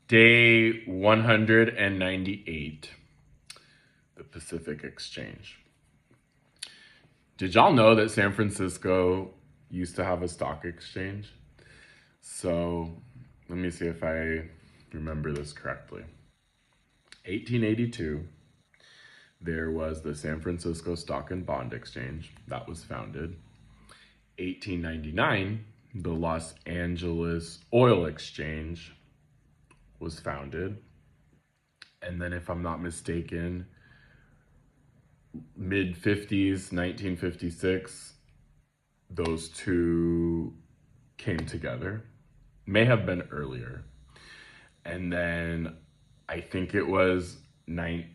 Day 198, the Pacific Exchange. Did y'all know that San Francisco used to have a stock exchange? So let me see if I remember this correctly. 1882, there was the San Francisco Stock and Bond Exchange that was founded. 1899, the Los Angeles Oil Exchange was founded. And then, if I'm not mistaken, mid 50s, 1956, those two came together. May have been earlier. And then I think it was early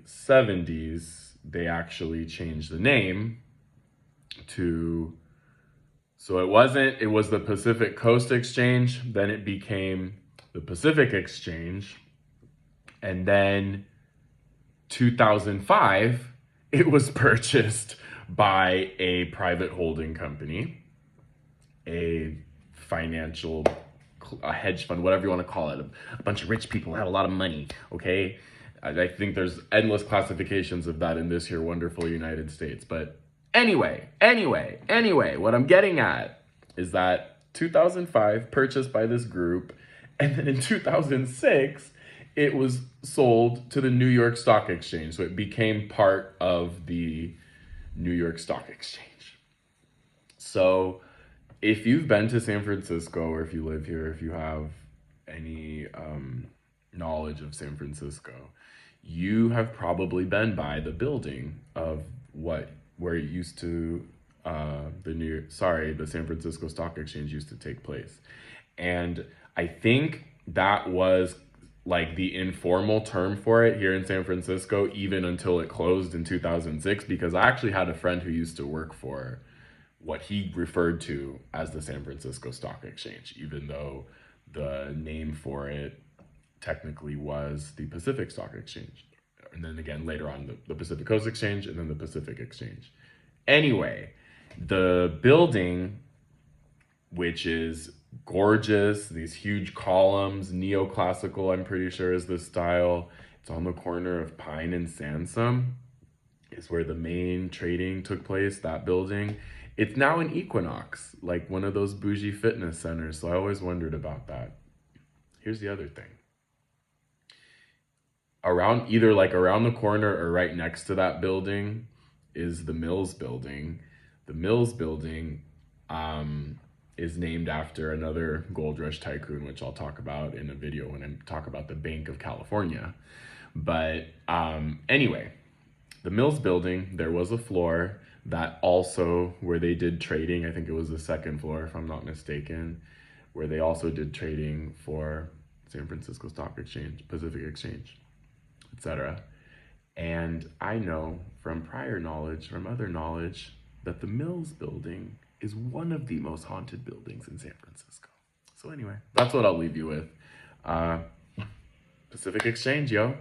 70s, they actually changed the name to, so it was the Pacific Coast Exchange, then it became the Pacific Exchange, and then 2005, it was purchased by a private holding company, a hedge fund, whatever you want to call it, a bunch of rich people had a lot of money, okay? I think there's endless classifications of that in this here wonderful United States. But anyway, what I'm getting at is that 2005, purchased by this group, and then in 2006, it was sold to the New York Stock Exchange. So it became part of the New York Stock Exchange. So if you've been to San Francisco, or if you live here, if you have any knowledge of San Francisco, you have probably been by the building of where it used to, the San Francisco Stock Exchange used to take place. And I think that was like the informal term for it here in San Francisco, even until it closed in 2006, because I actually had a friend who used to work for what he referred to as the San Francisco Stock Exchange, even though the name for it technically was the Pacific Stock Exchange. And then again, later on, the Pacific Coast Exchange, and then the Pacific Exchange. Anyway, the building, which is gorgeous, these huge columns, neoclassical, I'm pretty sure is the style. It's on the corner of Pine and Sansom, is where the main trading took place, that building. It's now an Equinox, like one of those bougie fitness centers, so I always wondered about that. Here's the other thing. Around the corner or right next to that building is the Mills Building. The Mills Building is named after another gold rush tycoon, which I'll talk about in a video when I talk about the Bank of California. But anyway, the Mills Building, there was a floor that also, where they did trading, I think it was the second floor, if I'm not mistaken, where they also did trading for San Francisco Stock Exchange, Pacific Exchange, etc. And I know from prior knowledge, from other knowledge, that the Mills Building is one of the most haunted buildings in San Francisco. So anyway, that's what I'll leave you with. Pacific Exchange, yo.